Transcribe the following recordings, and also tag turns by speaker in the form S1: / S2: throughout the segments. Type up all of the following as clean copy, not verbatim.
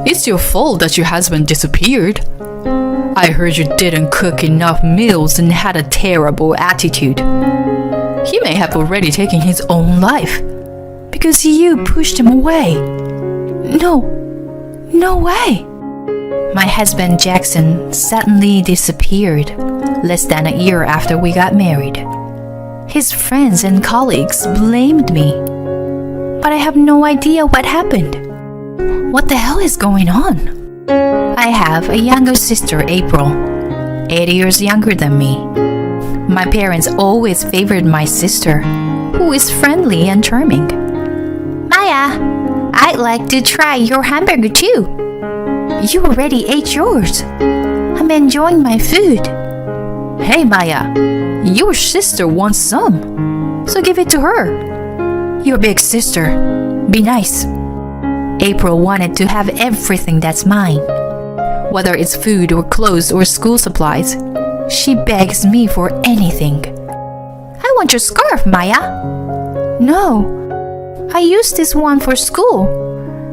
S1: It's your fault that your husband disappeared. I heard you didn't cook enough meals and had a terrible attitude. He may have already taken his own life because you pushed him away. No way. My husband Jackson suddenly disappeared less than a year after we got married. His friends and colleagues blamed me, but I have no idea what happened. What the hell is going on? I have a younger sister, April, 8 years younger than me. My parents always favored my sister, who is friendly and charming. Maya, I'd like to try your hamburger too. You already ate yours. I'm enjoying my food. Hey Maya, your sister wants some, so give it to her. Your big sister, be nice. April wanted to have everything that's mine. Whether it's food or clothes or school supplies, she begs me for anything. I want your scarf, Maya. No, I use this one for school,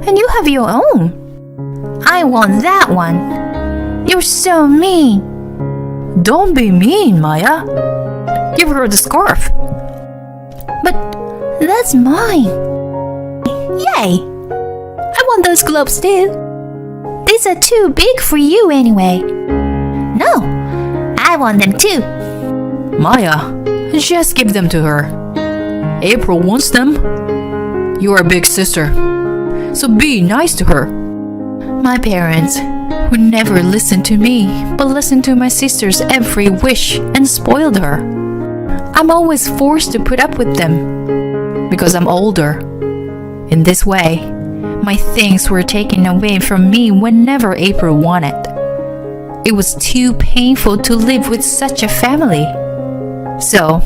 S1: and you have your own. I want that one. You're so mean. Don't be mean, Maya. Give her the scarf. But that's mine. Yay! I want those gloves too. These are too big for you anyway. No, I want them too. Maya, just give them to her. April wants them. You're a big sister, so be nice to her. My parents would never listen to me, but listened to my sister's every wish and spoiled her. I'm always forced to put up with them because I'm older. In this way, my things were taken away from me whenever April wanted. It was too painful to live with such a family. So,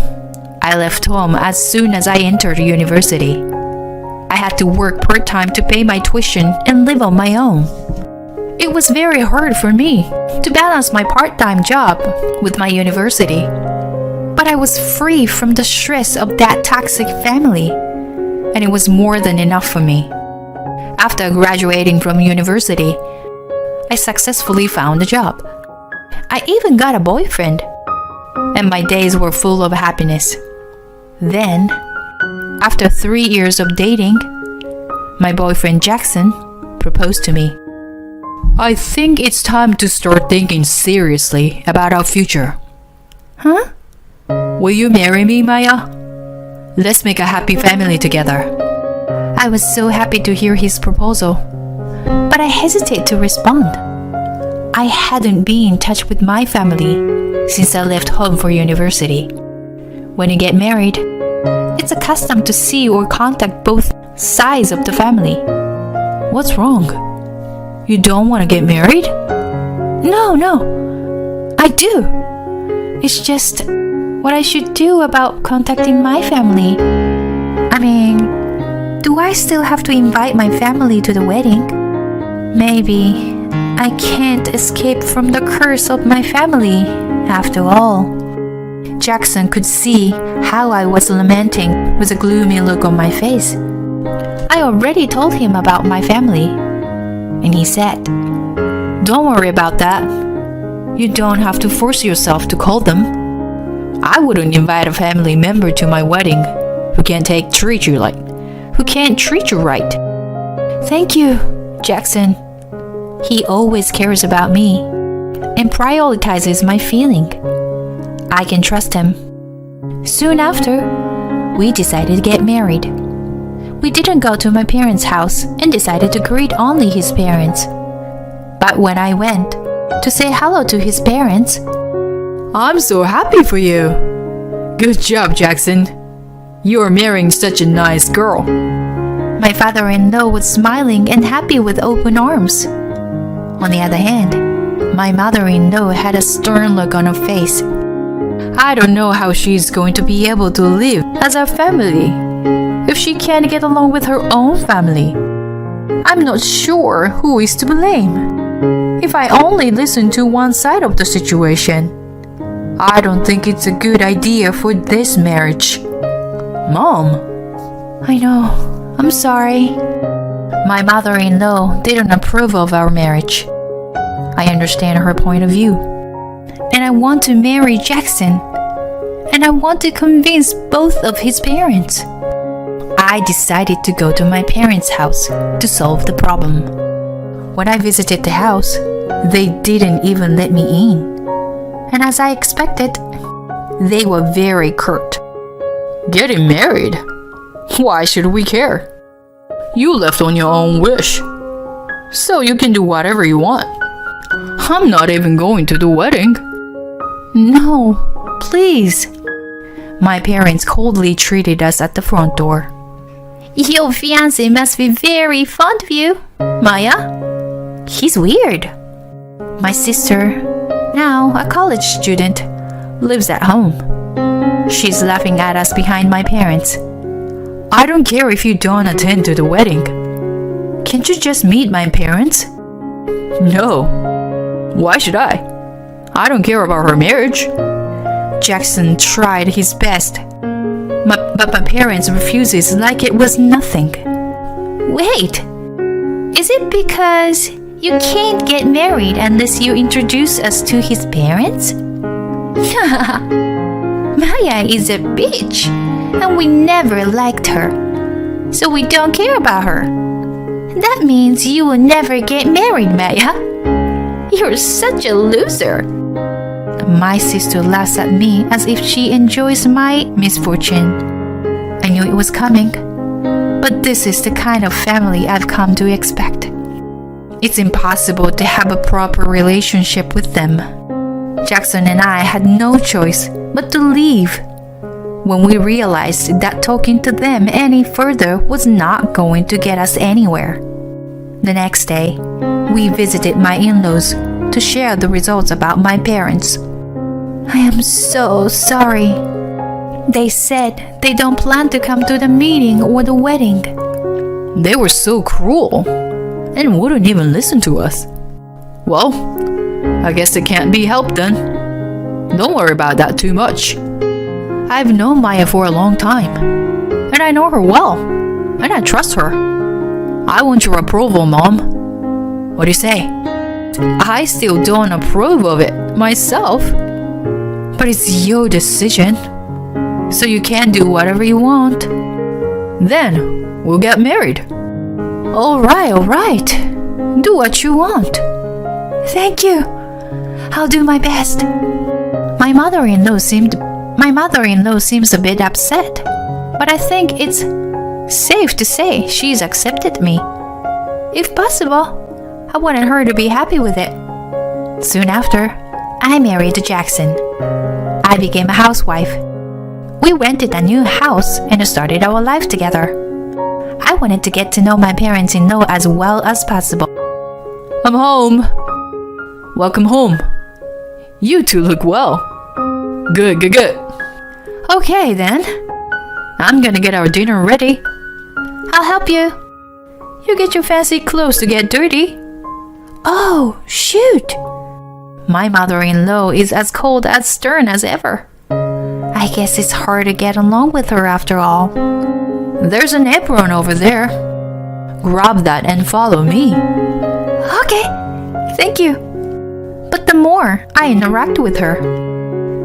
S1: I left home as soon as I entered university. I had to work part-time to pay my tuition and live on my own. It was very hard for me to balance my part-time job with my university. But I was free from the stress of that toxic family, and it was more than enough for me. After graduating from university, I successfully found a job. I even got a boyfriend, and my days were full of happiness. Then, after 3 years of dating, my boyfriend Jackson proposed to me. I think it's time to start thinking seriously about our future. Huh? Will you marry me, Maya? Let's make a happy family together. I was so happy to hear his proposal, but I hesitate to respond. I hadn't been in touch with my family since I left home for university. When you get married, it's a custom to see or contact both sides of the family. What's wrong? You don't want to get married? No, I do. It's just what I should do about contacting my family. I mean, do I still have to invite my family to the wedding? Maybe I can't escape from the curse of my family after all. Jackson could see how I was lamenting with a gloomy look on my face. I already told him about my family, and he said, "Don't worry about that. You don't have to force yourself to call them. I wouldn't invite a family member to my wedding who can't treat you right." Thank you, Jackson. He always cares about me and prioritizes my feeling. I can trust him. Soon after, we decided to get married. We didn't go to my parents' house and decided to greet only his parents. But when I went to say hello to his parents, I'm so happy for you. Good job, Jackson. You're marrying such a nice girl. My father-in-law was smiling and happy with open arms. On the other hand, my mother-in-law had a stern look on her face. I don't know how she's going to be able to live as a family if she can't get along with her own family. I'm not sure who is to blame. If I only listen to one side of the situation, I don't think it's a good idea for this marriage. Mom. I know. I'm sorry. My mother-in-law didn't approve of our marriage. I understand her point of view. And I want to marry Jackson. And I want to convince both of his parents. I decided to go to my parents' house to solve the problem. When I visited the house, they didn't even let me in. And as I expected, they were very curt. Getting married? Why should we care? You left on your own wish, so you can do whatever you want. I'm not even going to the wedding. No, please. My parents coldly treated us at the front door. Your fiancé must be very fond of you, Maya. He's weird. My sister, now a college student, lives at home. She's laughing at us behind my parents. I don't care if you don't attend to the wedding. Can't you just meet my parents? No. Why should I? I don't care about her marriage. Jackson tried his best. But my parents refuses like it was nothing. Wait. Is it because you can't get married unless you introduce us to his parents? Maya is a bitch, and we never liked her, so we don't care about her. That means you will never get married, Maya. You're such a loser. My sister laughs at me as if she enjoys my misfortune. I knew it was coming, but this is the kind of family I've come to expect. It's impossible to have a proper relationship with them. Jackson and I had no choice but to leave when we realized that talking to them any further was not going to get us anywhere. The next day, we visited my in-laws to share the results about my parents. I am so sorry. They said they don't plan to come to the meeting or the wedding. They were so cruel and wouldn't even listen to us. Well, I guess it can't be helped then. Don't worry about that too much. I've known Maya for a long time, and I know her well, and I trust her. I want your approval, Mom. What do you say? I still don't approve of it myself, but it's your decision, so you can do whatever you want. Then we'll get married. All right. Do what you want. Thank you. I'll do my best. My mother-in-law seems a bit upset, but I think it's safe to say she's accepted me. If possible, I wanted her to be happy with it. Soon after, I married Jackson. I became a housewife. We rented a new house and started our life together. I wanted to get to know my parents-in-law as well as possible. I'm home. Welcome home. You two look well. Good. Okay then. I'm gonna get our dinner ready. I'll help you. You get your fancy clothes to get dirty. Oh, shoot. My mother-in-law is as cold as stern as ever. I guess it's hard to get along with her after all. There's an apron over there. Grab that and follow me. Okay, thank you. But the more I interact with her,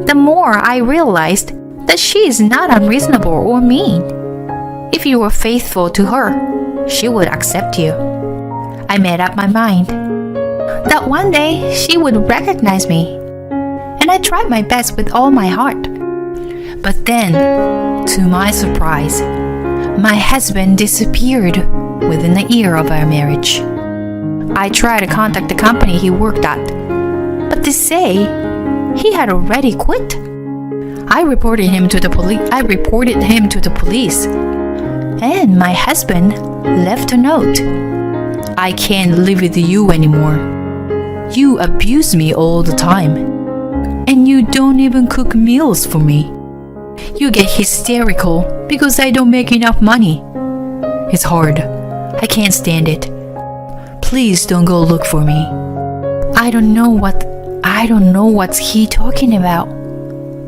S1: the more I realized that she is not unreasonable or mean. If you were faithful to her, she would accept you. I made up my mind that one day she would recognize me, and I tried my best with all my heart. But then, to my surprise, my husband disappeared within a year of our marriage. I tried to contact the company he worked at, but they say he had already quit. I reported him to the police, and my husband left a note. I can't live with you anymore. You abuse me all the time, and you don't even cook meals for me. You get hysterical because I don't make enough money. It's hard. I can't stand it. Please don't go look for me. I don't know what's he talking about.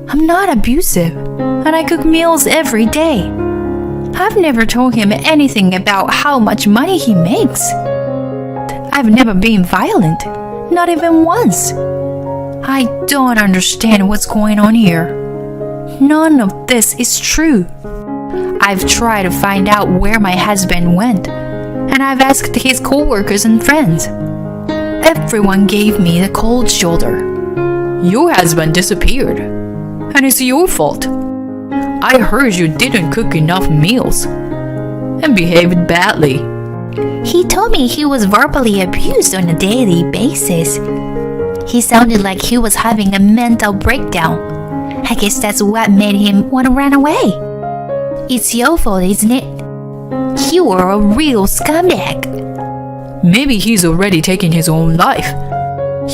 S1: I'm not abusive, and I cook meals every day. I've never told him anything about how much money he makes. I've never been violent, not even once. I don't understand what's going on here. None of this is true. I've tried to find out where my husband went, and I've asked his co-workers and friends. Everyone gave me the cold shoulder. Your husband disappeared, and it's your fault. I heard you didn't cook enough meals and behaved badly. He told me he was verbally abused on a daily basis. He sounded like he was having a mental breakdown. I guess that's what made him want to run away. It's your fault, isn't it? You are a real scumbag. Maybe he's already taken his own life.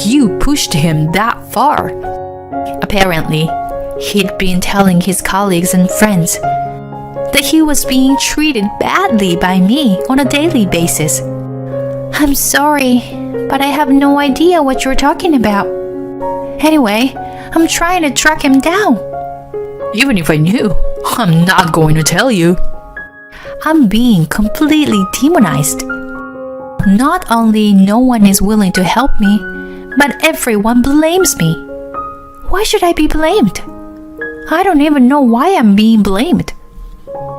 S1: You pushed him that far. Apparently, he'd been telling his colleagues and friends that he was being treated badly by me on a daily basis. I'm sorry, but I have no idea what you're talking about. Anyway, I'm trying to track him down. Even if I knew, I'm not going to tell you. I'm being completely demonized. Not only no one is willing to help me, but everyone blames me. Why should I be blamed? I don't even know why I'm being blamed.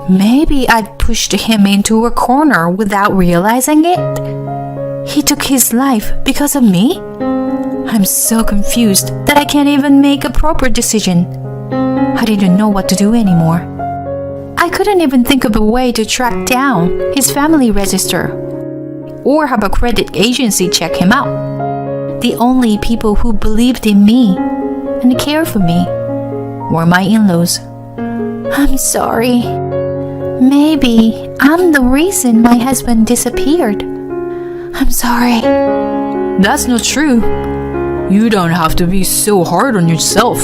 S1: Maybe I pushed him into a corner without realizing it. He took his life because of me? I'm so confused that I can't even make a proper decision. I didn't know what to do anymore. I couldn't even think of a way to track down his family register or have a credit agency check him out. The only people who believed in me and cared for me were my in-laws. I'm sorry. Maybe I'm the reason my husband disappeared. I'm sorry. That's not true. You don't have to be so hard on yourself.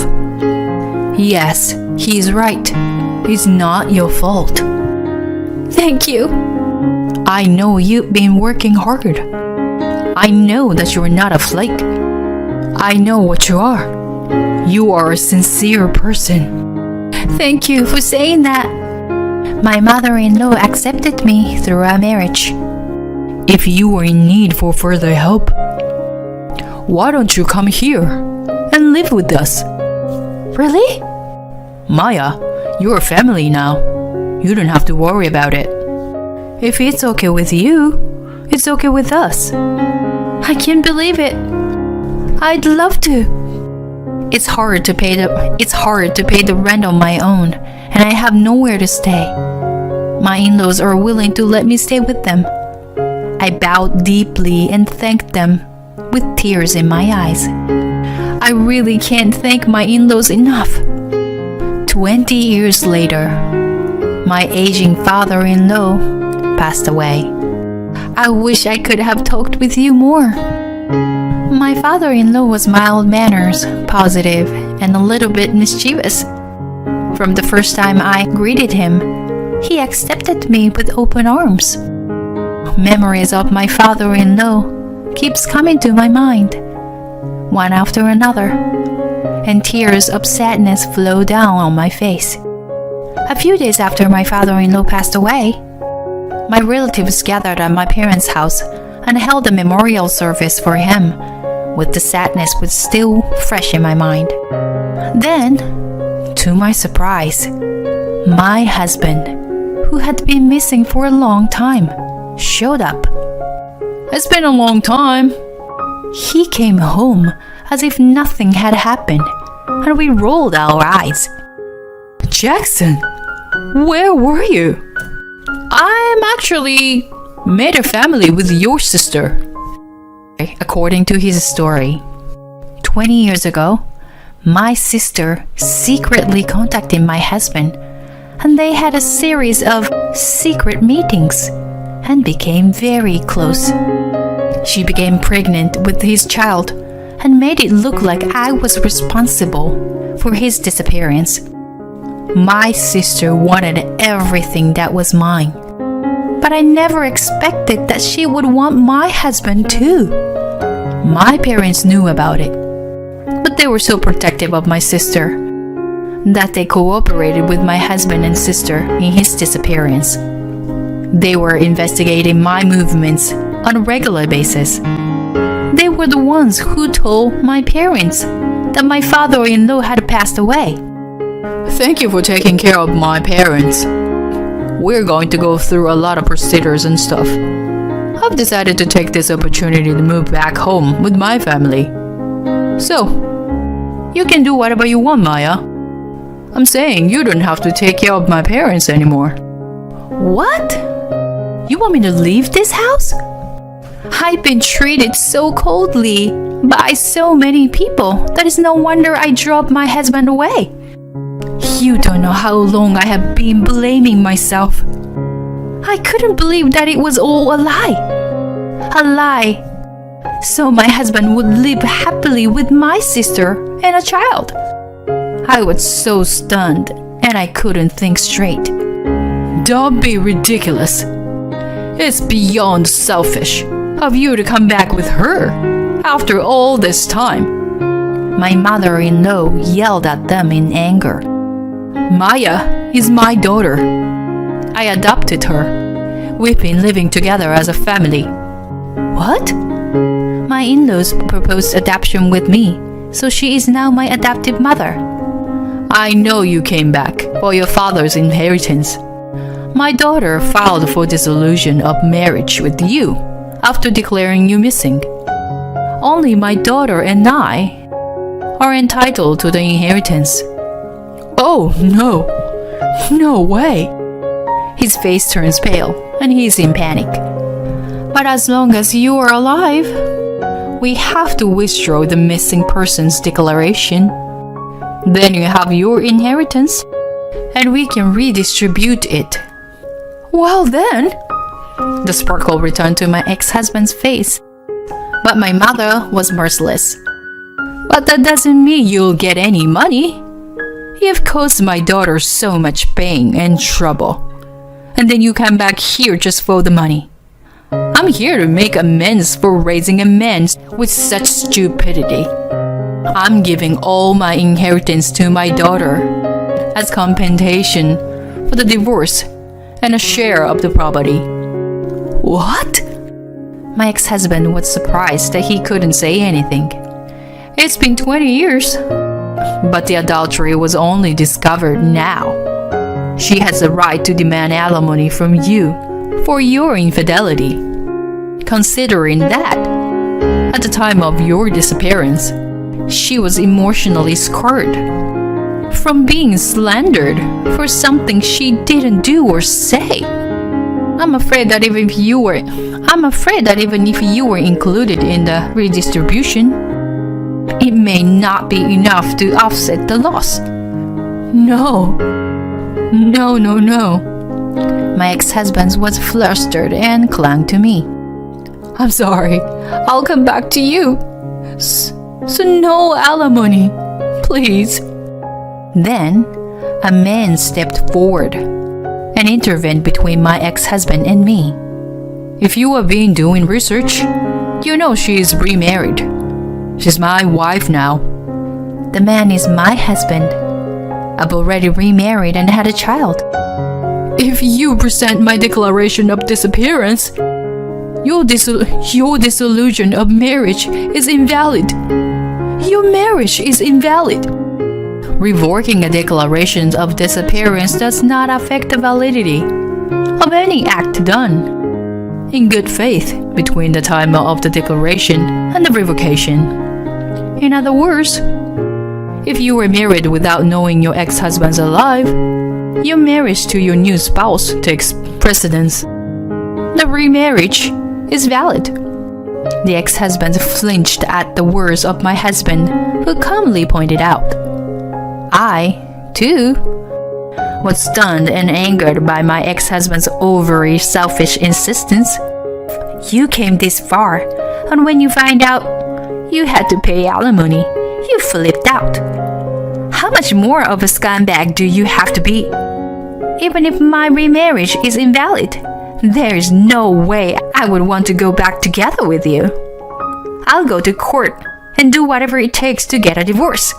S1: Yes, he's right. It's not your fault. Thank you. I know you've been working hard. I know that you're not a flake. I know what you are. You are a sincere person. Thank you for saying that. My mother-in-law accepted me through our marriage. If you are in need for further help, why don't you come here and live with us? Really? Maya, you're family now. You don't have to worry about it. If it's okay with you, it's okay with us. I can't believe it. I'd love to. It's hard to pay the rent on my own, and I have nowhere to stay. My in-laws are willing to let me stay with them. I bowed deeply and thanked them with tears in my eyes. I really can't thank my in-laws enough. 20 years later, my aging father-in-law passed away. I wish I could have talked with you more. My father-in-law was mild manners, positive, and a little bit mischievous. From the first time I greeted him, he accepted me with open arms. Memories of my father-in-law keeps coming to my mind, one after another, and tears of sadness flow down on my face. A few days after my father-in-law passed away, my relatives gathered at my parents' house and held a memorial service for him, with the sadness was still fresh in my mind. Then, to my surprise, my husband, who had been missing for a long time, showed up. It's been a long time. He came home as if nothing had happened, and we rolled our eyes. Jackson, where were you? I'm actually made a family with your sister. According to his story, 20 years ago, my sister secretly contacted my husband, and they had a series of secret meetings and became very close. She became pregnant with his child and made it look like I was responsible for his disappearance. My sister wanted everything that was mine, but I never expected that she would want my husband too. My parents knew about it, but they were so protective of my sister. that they cooperated with my husband and sister in his disappearance. They were investigating my movements on a regular basis. They were the ones who told my parents that my father-in-law had passed away. Thank you for taking care of my parents. We're going to go through a lot of procedures and stuff. I've decided to take this opportunity to move back home with my family. So, you can do whatever you want, Maya. I'm saying you don't have to take care of my parents anymore. What? You want me to leave this house? I've been treated so coldly by so many people that it's no wonder I dropped my husband away. You don't know how long I have been blaming myself. I couldn't believe that it was all a lie. A lie. So my husband would live happily with my sister and a child. I was so stunned and I couldn't think straight. Don't be ridiculous. It's beyond selfish of you to come back with her after all this time. My mother-in-law yelled at them in anger. Maya is my daughter. I adopted her. We've been living together as a family. What? My in-laws proposed adoption with me, so she is now my adoptive mother. I know you came back for your father's inheritance. My daughter filed for dissolution of marriage with you after declaring you missing. Only my daughter and I are entitled to the inheritance. Oh, no. No way. His face turns pale and he's in panic. But as long as you are alive, we have to withdraw the missing persons declaration. Then you have your inheritance and we can redistribute it. Well then, the sparkle returned to my ex-husband's face. But my mother was merciless. But that doesn't mean you'll get any money. You've caused my daughter so much pain and trouble. And then you come back here just for the money. I'm here to make amends for raising a man with such stupidity. I'm giving all my inheritance to my daughter as compensation for the divorce and a share of the property. What? My ex-husband was surprised that he couldn't say anything. It's been 20 years, but the adultery was only discovered now. She has the right to demand alimony from you for your infidelity. Considering that, at the time of your disappearance, she was emotionally scarred from being slandered for something she didn't do or say. I'm afraid that even if you were included in the redistribution, it may not be enough to offset the loss. No. My ex-husband was flustered and clung to me. I'm sorry. I'll come back to you. So no alimony, please. Then, a man stepped forward and intervened between my ex-husband and me. If you have been doing research, you know she is remarried. She's my wife now. The man is my husband. I've already remarried and had a child. If you present my declaration of disappearance, your dissolution of marriage is invalid. Your marriage is invalid. Revoking a declaration of disappearance does not affect the validity of any act done in good faith between the time of the declaration and the revocation. In other words, if you were married without knowing your ex-husband's alive, your marriage to your new spouse takes precedence. The remarriage is valid. The ex-husband flinched at the words of my husband, who calmly pointed out. I, too, was stunned and angered by my ex-husband's overly selfish insistence. You came this far, and when you find out you had to pay alimony, you flipped out. How much more of a scumbag do you have to be? Even if my remarriage is invalid, there is no way I would want to go back together with you. I'll go to court and do whatever it takes to get a divorce.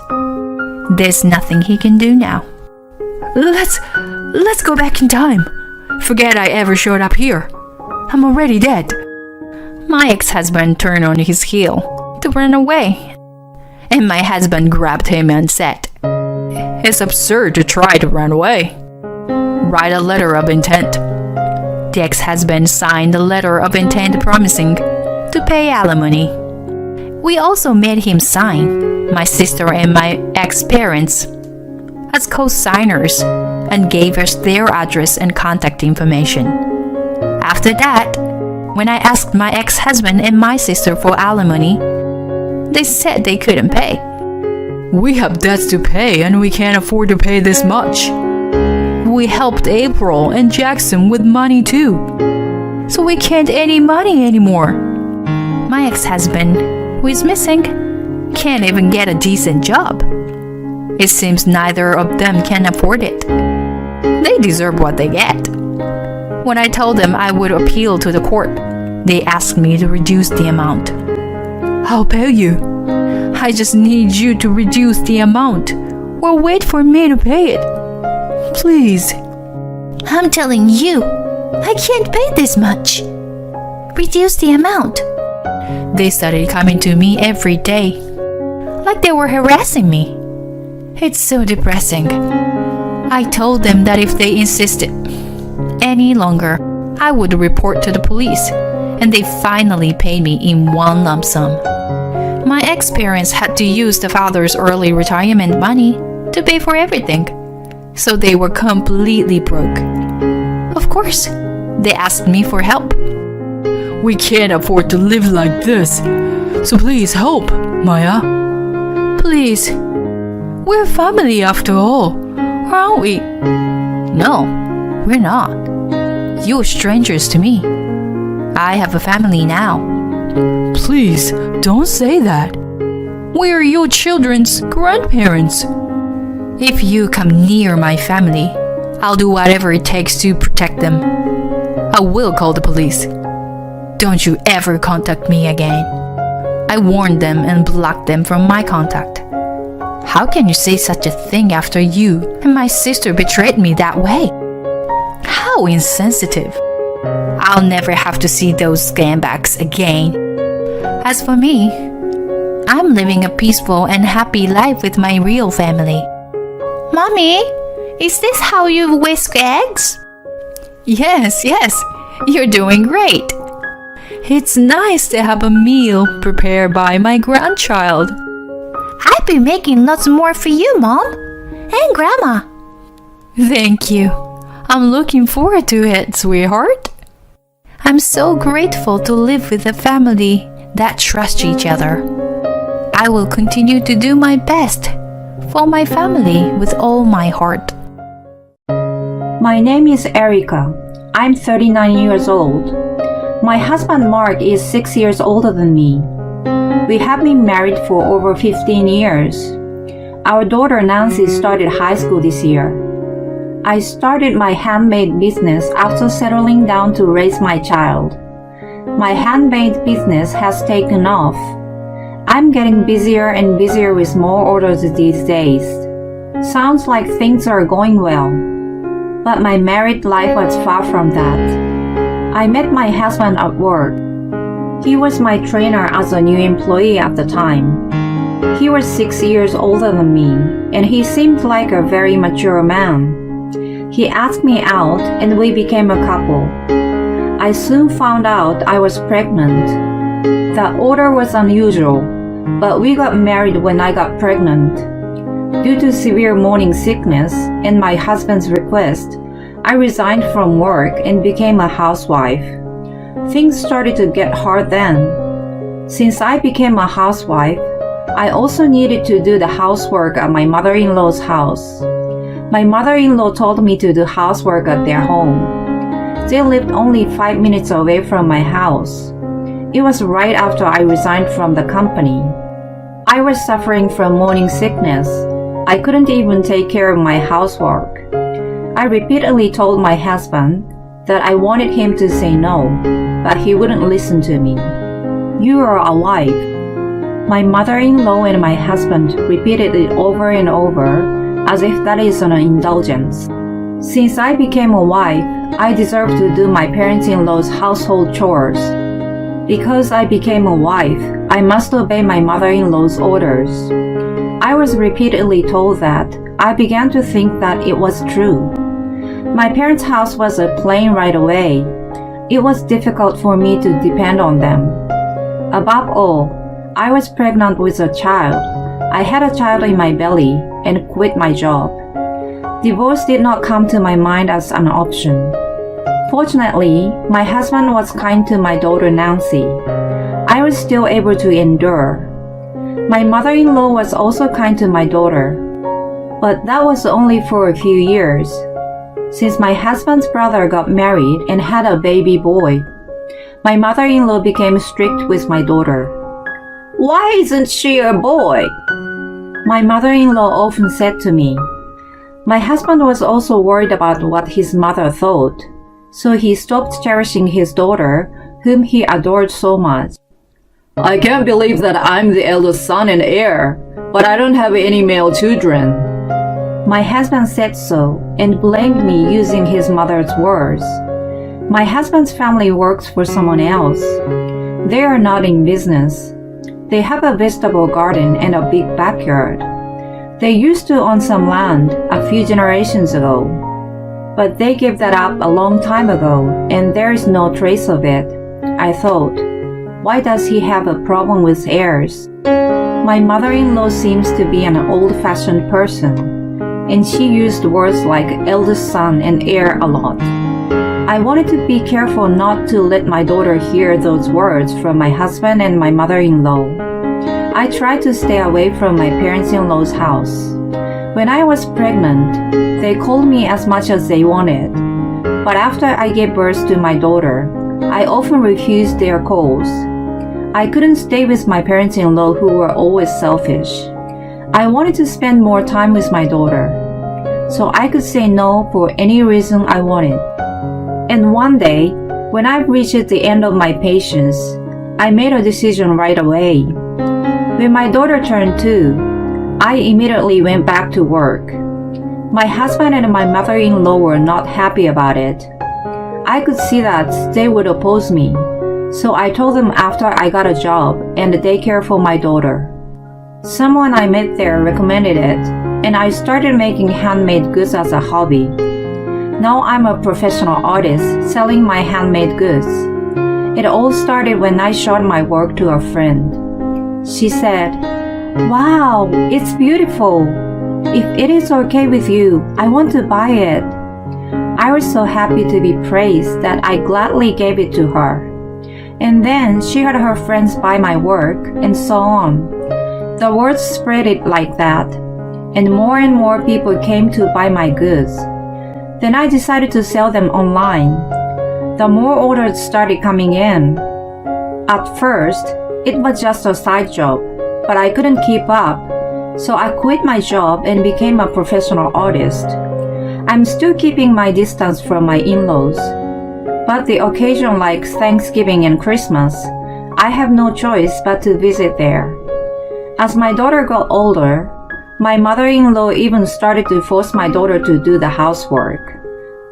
S1: There's nothing he can do now. Let's go back in time. Forget I ever showed up here. I'm already dead. My ex-husband turned on his heel to run away, and my husband grabbed him and said, "It's absurd to try to run away. Write a letter of intent." The ex-husband signed a letter of intent promising to pay alimony. We also made him sign, my sister and my ex-parents, as co-signers, and gave us their address and contact information. After that, when I asked my ex-husband and my sister for alimony, they said they couldn't pay. "We have debts to pay and we can't afford to pay this much. We helped April and Jackson with money too, so we can't any money anymore." My ex-husband, who is missing, can't even get a decent job. It seems neither of them can afford it. They deserve what they get. When I told them I would appeal to the court, they asked me to reduce the amount. "I'll pay you. I just need you to reduce the amount or wait for me to pay it. Please."
S2: "I'm telling you, I can't pay this much. Reduce the amount."
S1: They started coming to me every day, like they were harassing me. It's so depressing. I told them that if they insisted any longer, I would report to the police, and they finally paid me in one lump sum. My ex-parents had to use the father's early retirement money to pay for everything, so they were completely broke. Of course, they asked me for help. "We can't afford to live like this, so please help, Maya." "Please, we're family after all, aren't we?" "No, we're not. You're strangers to me. I have a family now." "Please, don't say that. We're your children's grandparents." "If you come near my family, I'll do whatever it takes to protect them. I will call the police. Don't you ever contact me again." I warned them and blocked them from my contact. How can you say such a thing after you and my sister betrayed me that way? How insensitive. I'll never have to see those scumbags again. As for me, I'm living a peaceful and happy life with my real family.
S2: "Mommy, is this how you whisk eggs?"
S1: Yes, you're doing great. It's nice to have a meal prepared by my grandchild.
S2: "I'll be making lots more for you, Mom and Grandma."
S1: Thank you. I'm looking forward to it, sweetheart. I'm so grateful to live with a family that trusts each other. I will continue to do my best for my family with all my heart.
S3: My name is Erica. I'm 39 years old. My husband Mark is 6 years older than me. We have been married for over 15 years. Our daughter Nancy started high school this year. I started my handmade business after settling down to raise my child. My handmade business has taken off. I'm getting busier and busier with more orders these days. Sounds like things are going well. But my married life was far from that. I met my husband at work. He was my trainer as a new employee at the time. He was 6 years older than me, and he seemed like a very mature man. He asked me out, and we became a couple. I soon found out I was pregnant. The order was unusual, but we got married when I got pregnant. Due to severe morning sickness and my husband's request, I resigned from work and became a housewife. Things started to get hard then. Since I became a housewife, I also needed to do the housework at my mother-in-law's house. My mother-in-law told me to do housework at their home. They lived only 5 minutes away from my house. It was right after I resigned from the company. I was suffering from morning sickness. I couldn't even take care of my housework. I repeatedly told my husband that I wanted him to say no, but he wouldn't listen to me. "You are a wife. My mother-in-law and my husband repeated it over and over, as if that is an indulgence. Since I became a wife, I deserve to do my parents-in-law's household chores. Because I became a wife, I must obey my mother-in-law's orders. I was repeatedly told that. I began to think that it was true. My parents' house was a plane right away. It was difficult for me to depend on them. Above all, I was pregnant with a child. I had a child in my belly and quit my job. Divorce did not come to my mind as an option. Fortunately, my husband was kind to my daughter Nancy. I was still able to endure. My mother-in-law was also kind to my daughter. But that was only for a few years. Since my husband's brother got married and had a baby boy, my mother-in-law became strict with my daughter. "Why isn't she a boy?" my mother-in-law often said to me. My husband was also worried about what his mother thought, so he stopped cherishing his daughter, whom he adored so much. "I can't believe that I'm the eldest son and heir, but I don't have any male children." My husband said so and blamed me using his mother's words. My husband's family works for someone else. They are not in business. They have a vegetable garden and a big backyard. They used to own some land a few generations ago, but they gave that up a long time ago and there is no trace of it. I thought, why does he have a problem with heirs? My mother-in-law seems to be an old-fashioned person, and she used words like eldest son and heir a lot. I wanted to be careful not to let my daughter hear those words from my husband and my mother-in-law. I tried to stay away from my parents-in-law's house. When I was pregnant, they called me as much as they wanted. But after I gave birth to my daughter, I often refused their calls. I couldn't stay with my parents-in-law who were always selfish. I wanted to spend more time with my daughter, so I could say no for any reason I wanted. And one day, when I reached the end of my patience, I made a decision right away. When my daughter turned 2, I immediately went back to work. My husband and my mother-in-law were not happy about it. I could see that they would oppose me, so I told them after I got a job and a daycare for my daughter. Someone I met there recommended it, and I started making handmade goods as a hobby. Now I'm a professional artist selling my handmade goods. It all started when I showed my work to a friend. She said, "Wow, it's beautiful. If it is okay with you, I want to buy it." I was so happy to be praised that I gladly gave it to her. And then she had her friends buy my work, and so on. The word spread it like that, and more people came to buy my goods. Then I decided to sell them online. The more orders started coming in. At first, it was just a side job, but I couldn't keep up, so I quit my job and became a professional artist. I'm still keeping my distance from my in-laws, but the occasion like Thanksgiving and Christmas, I have no choice but to visit there. As my daughter got older, my mother-in-law even started to force my daughter to do the housework.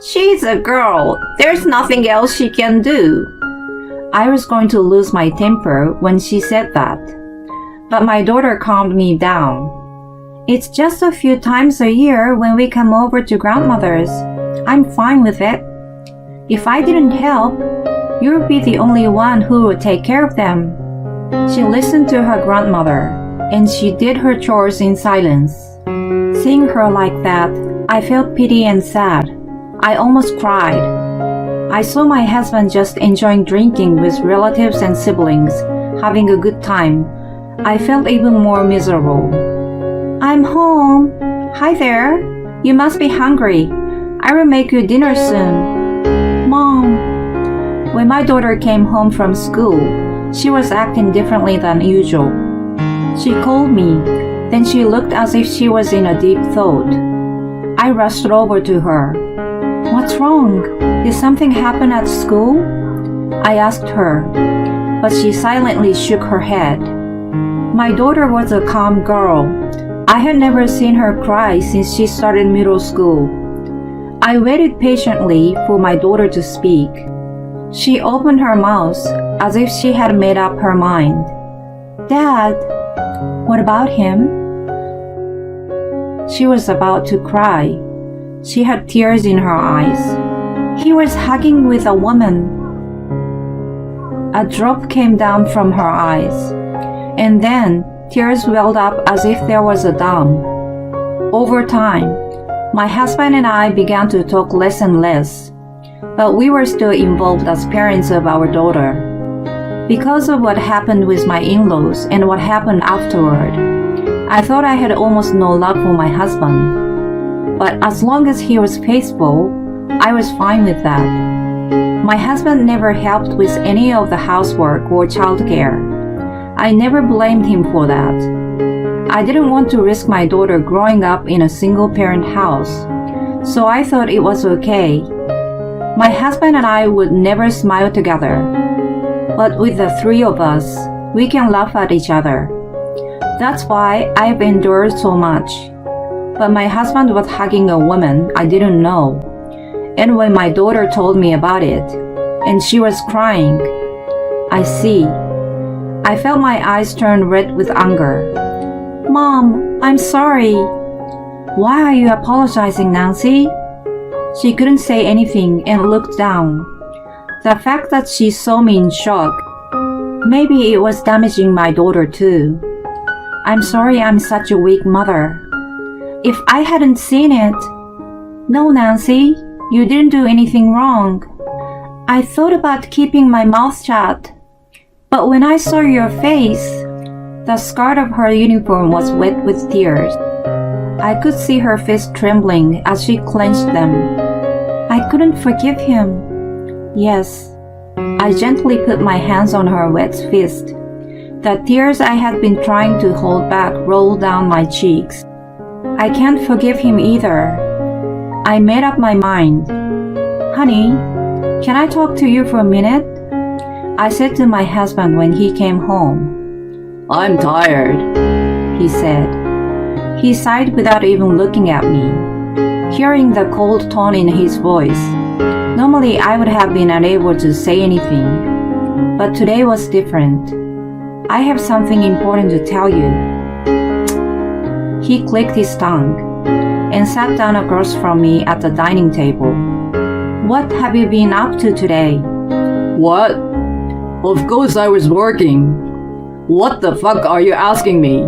S3: "She's a girl. There's nothing else she can do." I was going to lose my temper when she said that, but my daughter calmed me down. "It's just a few times a year when we come over to grandmother's. I'm fine with it. If I didn't help, you'll be the only one who would take care of them." She listened to her grandmother, and she did her chores in silence. Seeing her like that, I felt pity and sad. I almost cried. I saw my husband just enjoying drinking with relatives and siblings, having a good time. I felt even more miserable. "I'm home. Hi there. You must be hungry. I will make you dinner soon." "Mom." When my daughter came home from school, she was acting differently than usual. She called me, then she looked as if she was in a deep thought. I rushed over to her. "What's wrong? Did something happen at school?" I asked her, but she silently shook her head. My daughter was a calm girl. I had never seen her cry since she started middle school. I waited patiently for my daughter to speak. She opened her mouth as if she had made up her mind. Dad, what about him? She was about to cry. She had tears in her eyes. He was hugging with a woman. A drop came down from her eyes, and then tears welled up as if there was a dam. Over time, my husband and I began to talk less and less, but we were still involved as parents of our daughter. Because of what happened with my in-laws and what happened afterward, I thought I had almost no love for my husband. But as long as he was faithful, I was fine with that. My husband never helped with any of the housework or childcare. I never blamed him for that. I didn't want to risk my daughter growing up in a single-parent house, so I thought it was okay. My husband and I would never smile together, but with the three of us, we can laugh at each other. That's why I've endured so much. But my husband was hugging a woman I didn't know, and when my daughter told me about it, and she was crying, I see. I felt my eyes turn red with anger. Mom, I'm sorry. Why are you apologizing, Nancy? She couldn't say anything and looked down. The fact that she saw me in shock, maybe it was damaging my daughter too. I'm sorry I'm such a weak mother. If I hadn't seen it... No, Nancy, you didn't do anything wrong. I thought about keeping my mouth shut. But when I saw your face, the skirt of her uniform was wet with tears. I could see her face trembling as she clenched them. I couldn't forgive him. Yes, I gently put my hands on her wet fist. The tears I had been trying to hold back rolled down my cheeks. I can't forgive him either. I made up my mind. Honey, can I talk to you for a minute? I said to my husband when he came home.
S4: I'm tired,
S3: he said. He sighed without even looking at me. Hearing the cold tone in his voice, normally I would have been unable to say anything, but today was different. I have something important to tell you. He clicked his tongue and sat down across from me at the dining table. What have you been up to today?
S4: What? Of course I was working. What the fuck are you asking me?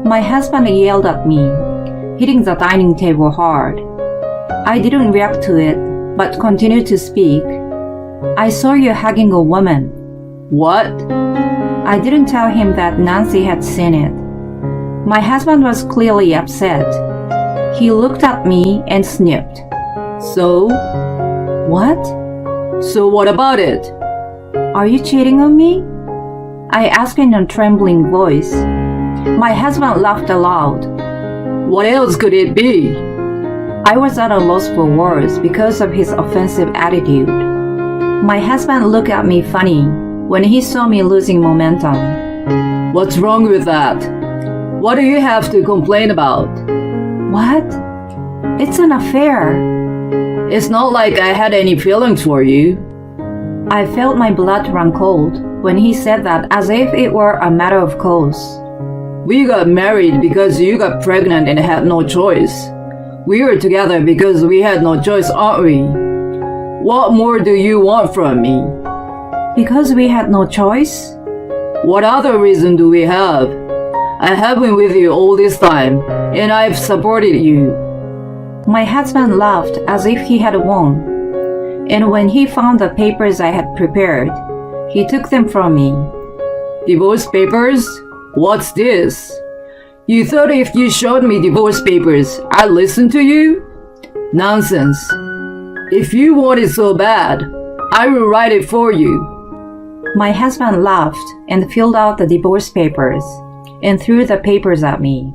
S3: My husband yelled at me, hitting the dining table hard. I didn't react to it, but continued to speak. I saw you hugging a woman.
S4: What?
S3: I didn't tell him that Nancy had seen it. My husband was clearly upset. He looked at me and sniffed.
S4: So?
S3: What?
S4: So what about it?
S3: Are you cheating on me? I asked in a trembling voice. My husband laughed aloud.
S4: What else could it be?
S3: I was at a loss for words because of his offensive attitude. My husband looked at me funny when he saw me losing momentum.
S4: What's wrong with that? What do you have to complain about?
S3: What? It's an affair.
S4: It's not like I had any feelings for you.
S3: I felt my blood run cold when he said that as if it were a matter of course.
S4: We got married because you got pregnant and had no choice. We were together because we had no choice, aren't we? What more do you want from me?
S3: Because we had no choice?
S4: What other reason do we have? I have been with you all this time, and I've supported you.
S3: My husband laughed as if he had won. And when he found the papers I had prepared, he took them from me.
S4: Divorce papers? What's this? You thought if you showed me divorce papers, I'd listen to you? Nonsense. If you want it so bad, I will write it for you.
S3: My husband laughed and filled out the divorce papers and threw the papers at me.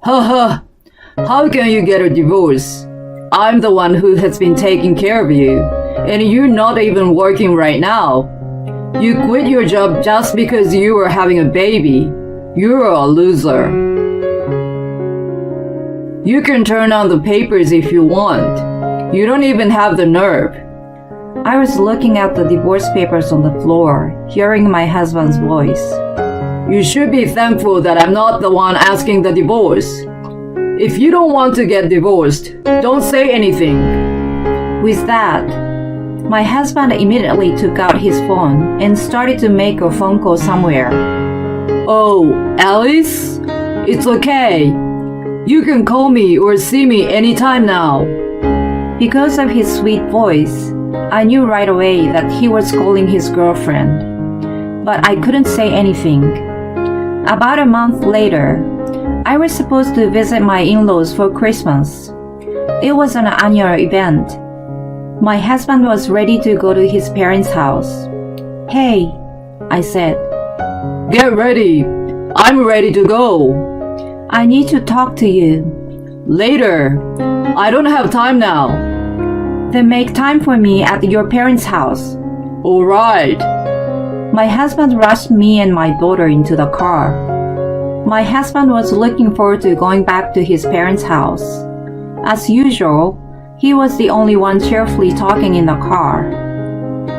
S4: Ha ha! How can you get a divorce? I'm the one who has been taking care of you, and you're not even working right now. You quit your job just because you were having a baby. You're a loser. You can turn on the papers if you want. You don't even have the nerve.
S3: I was looking at the divorce papers on the floor, hearing my husband's voice.
S4: You should be thankful that I'm not the one asking the divorce. If you don't want to get divorced, don't say anything.
S3: With that, my husband immediately took out his phone and started to make a phone call somewhere.
S4: Oh, Alice? It's okay. You can call me or see me anytime now.
S3: Because of his sweet voice, I knew right away that he was calling his girlfriend. But I couldn't say anything. About a month later, I was supposed to visit my in-laws for Christmas. It was an annual event. My husband was ready to go to his parents' house. Hey, I said.
S4: Get ready. I'm ready to go.
S3: I need to talk to you.
S4: Later. I don't have time now.
S3: Then make time for me at your parents' house.
S4: All right.
S3: My husband rushed me and my daughter into the car. My husband was looking forward to going back to his parents' house. As usual, he was the only one cheerfully talking in the car.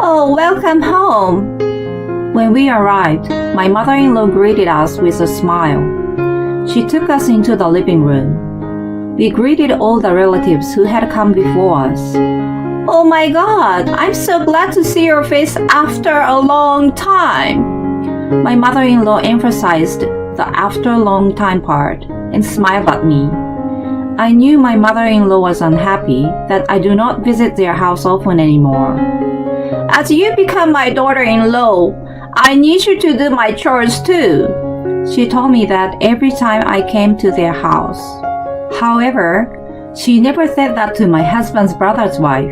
S3: Oh, welcome home. When we arrived, my mother-in-law greeted us with a smile. She took us into the living room. We greeted all the relatives who had come before us. Oh my God, I'm so glad to see your face after a long time. My mother-in-law emphasized the after a long time part and smiled at me. I knew my mother-in-law was unhappy that I do not visit their house often anymore. As you become my daughter-in-law, I need you to do my chores too. She told me that every time I came to their house. However, she never said that to my husband's brother's wife.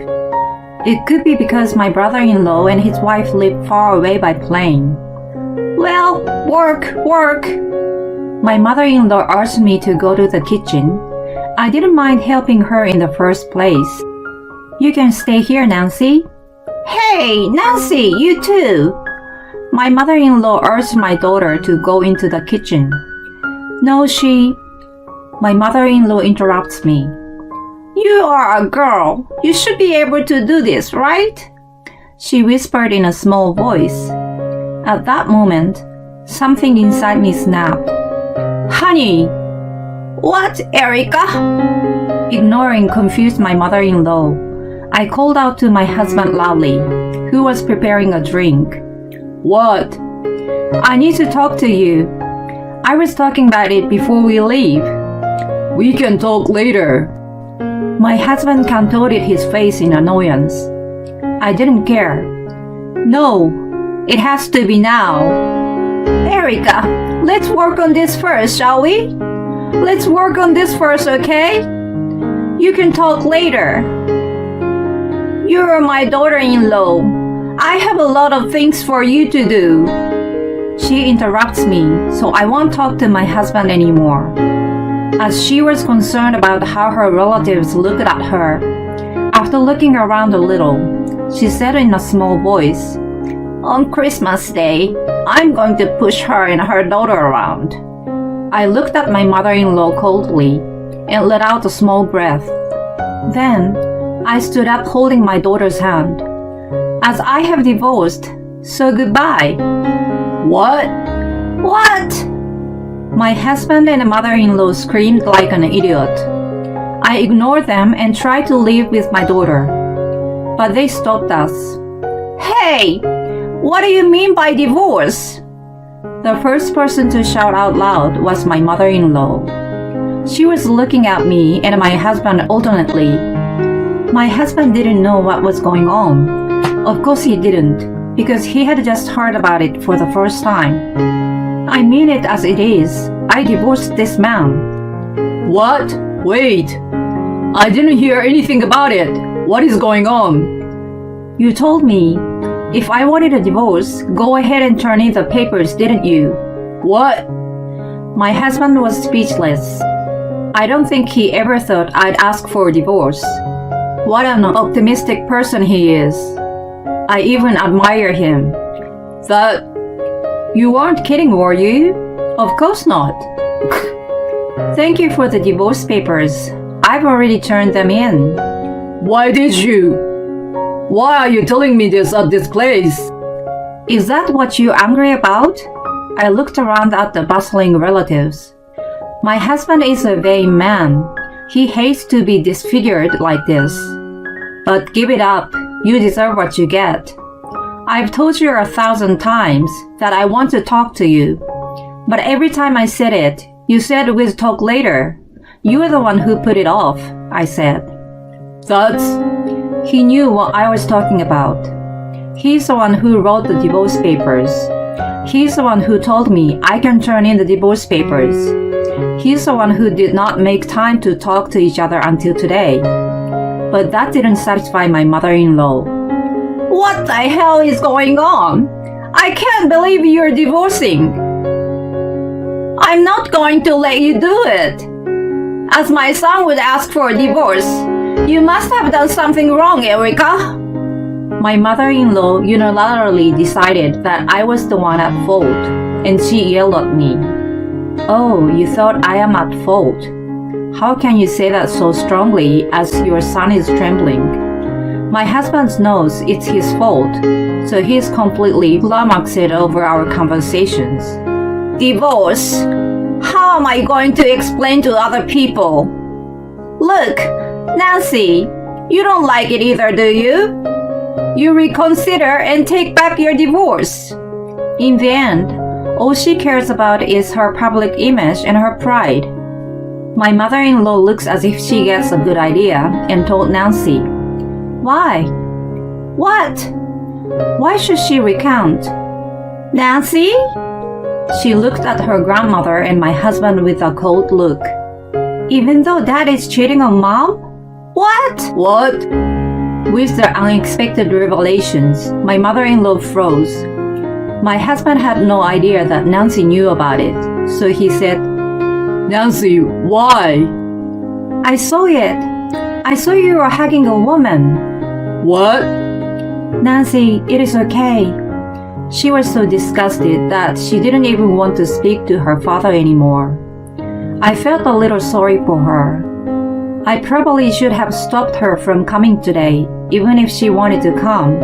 S3: It could be because my brother-in-law and his wife lived far away by plane. Well, work. My mother-in-law asked me to go to the kitchen. I didn't mind helping her in the first place. You can stay here, Nancy. Hey, Nancy, you too. My mother-in-law urged my daughter to go into the kitchen. No, My mother-in-law interrupts me. You are a girl. You should be able to do this, right? She whispered in a small voice. At that moment, something inside me snapped. Honey! What, Erica? Ignoring confused my mother-in-law, I called out to my husband loudly, who was preparing a drink. What? I need to talk to you. I was talking about it before we leave.
S4: We can talk later.
S3: My husband contorted his face in annoyance. I didn't care. No, it has to be now. Erica, let's work on this first, shall we? Let's work on this first, okay? You can talk later. You're my daughter-in-law. I have a lot of things for you to do. She interrupts me, so I won't talk to my husband anymore. As she was concerned about how her relatives looked at her, after looking around a little, she said in a small voice, On Christmas Day, I'm going to push her and her daughter around. I looked at my mother-in-law coldly and let out a small breath. Then, I stood up holding my daughter's hand. As I have divorced, so goodbye.
S4: What?
S3: What? My husband and mother-in-law screamed like an idiot. I ignored them and tried to leave with my daughter. But they stopped us. Hey! What do you mean by divorce? The first person to shout out loud was my mother-in-law. She was looking at me and my husband alternately. My husband didn't know what was going on. Of course he didn't, because he had just heard about it for the first time. I mean it as it is. I divorced this man.
S4: What? Wait. I didn't hear anything about it. What is going on?
S3: You told me if I wanted a divorce, go ahead and turn in the papers, didn't you?
S4: What?
S3: My husband was speechless. I don't think he ever thought I'd ask for a divorce. What an optimistic person he is. I even admire him.
S4: That
S3: You weren't kidding, were you? Of course not. Thank you for the divorce papers. I've already turned them in.
S4: why did you? Why are you telling me this at this place?
S3: Is that what you're angry about? I looked around at the bustling relatives. My husband is a vain man. He hates to be disfigured like this. But give it up. You deserve what you get. I've told you 1,000 times that I want to talk to you. But every time I said it, you said we'll talk later. You're the one who put it off, I said.
S4: That's
S3: He knew what I was talking about. He's the one who wrote the divorce papers. He's the one who told me I can turn in the divorce papers. He's the one who did not make time to talk to each other until today. But that didn't satisfy my mother-in-law. What the hell is going on? I can't believe you're divorcing. I'm not going to let you do it. As my son would ask for a divorce, you must have done something wrong, Erica. My mother-in-law unilaterally decided that I was the one at fault, and she yelled at me. Oh, you thought I am at fault? How can you say that so strongly as your son is trembling? My husband knows it's his fault, so he's completely flummoxed over our conversations. Divorce? How am I going to explain to other people? Look, Nancy, you don't like it either, do you? You reconsider and take back your divorce. In the end, all she cares about is her public image and her pride. My mother-in-law looks as if she gets a good idea and told Nancy. Why? What? Why should she recount? Nancy? She looked at her grandmother and my husband with a cold look. Even though Dad is cheating on Mom? What?
S4: what?
S3: With the unexpected revelations, my mother-in-law froze. My husband had no idea that Nancy knew about it, so he said,
S4: Nancy, why?
S3: I saw it. I saw you were hugging a woman.
S4: What?
S3: Nancy, it is okay. She was so disgusted that she didn't even want to speak to her father anymore. I felt a little sorry for her. I probably should have stopped her from coming today, even if she wanted to come.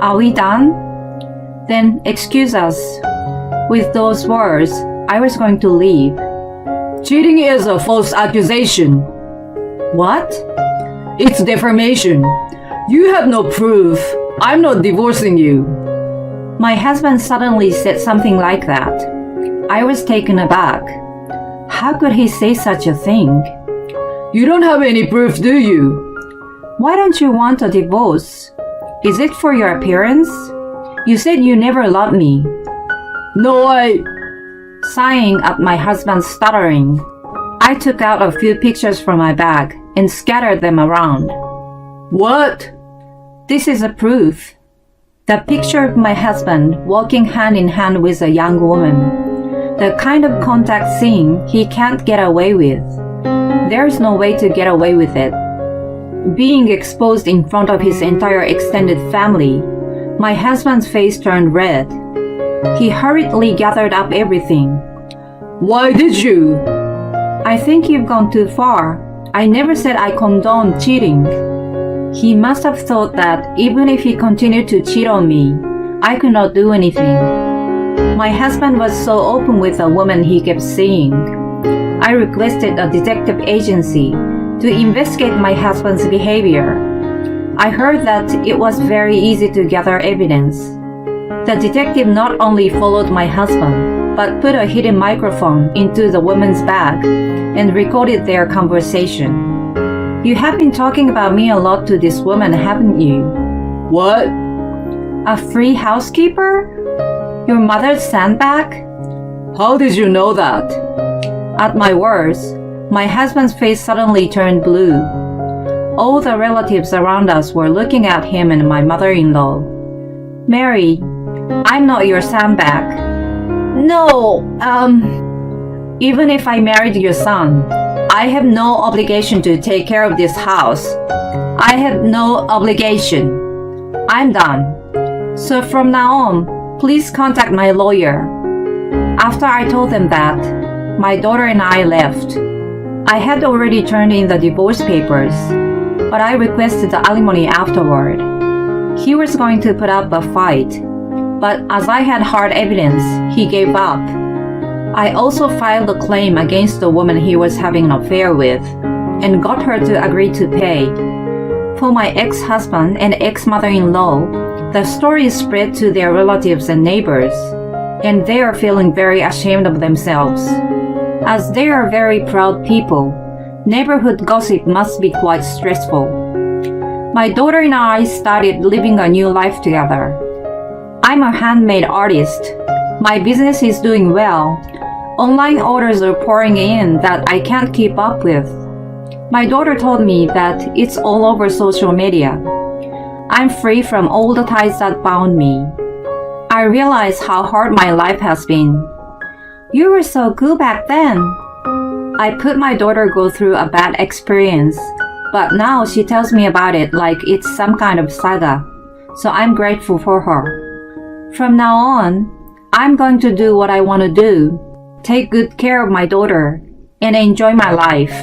S3: Are we done? Then excuse us. With those words, I was going to leave.
S4: Cheating is a false accusation.
S3: What?
S4: It's defamation. You have no proof. I'm not divorcing you.
S3: My husband suddenly said something like that. I was taken aback. How could he say such a thing?
S4: You don't have any proof, do you?
S3: Why don't you want a divorce? Is it for your appearance? You said you never loved me.
S4: No,
S3: Sighing at my husband's stuttering, I took out a few pictures from my bag and scattered them around.
S4: What?
S3: This is a proof. The picture of my husband walking hand in hand with a young woman. The kind of contact scene he can't get away with. There's no way to get away with it. Being exposed in front of his entire extended family, my husband's face turned red. He hurriedly gathered up everything.
S4: Why did you?
S3: I think you've gone too far. I never said I condone cheating. He must have thought that even if he continued to cheat on me, I could not do anything. My husband was so open with a woman he kept seeing. I requested a detective agency to investigate my husband's behavior. I heard that it was very easy to gather evidence. The detective not only followed my husband, but put a hidden microphone into the woman's bag and recorded their conversation. You have been talking about me a lot to this woman, haven't you?
S4: What?
S3: A free housekeeper? Your mother's sandbag?
S4: How did you know that?
S3: At my words, my husband's face suddenly turned blue. All the relatives around us were looking at him and my mother-in-law. Mary, I'm not your sandbag. No, even if I married your son, I have no obligation to take care of this house. I have no obligation. I'm done. So from now on, Please contact my lawyer. After I told them that, my daughter and I left. I had already turned in the divorce papers, but I requested the alimony afterward. He was going to put up a fight, but as I had hard evidence, he gave up. I also filed a claim against the woman he was having an affair with and got her to agree to pay. For my ex-husband and ex-mother-in-law, the story spread to their relatives and neighbors, and they are feeling very ashamed of themselves. As they are very proud people, neighborhood gossip must be quite stressful. My daughter and I started living a new life together. I'm a handmade artist. My business is doing well. Online orders are pouring in that I can't keep up with. My daughter told me that it's all over social media. I'm free from all the ties that bound me. I realize how hard my life has been. You were so cool back then. I put my daughter go through a bad experience, but now she tells me about it like it's some kind of saga, so I'm grateful for her. From now on, I'm going to do what I want to do, take good care of my daughter, and enjoy my life.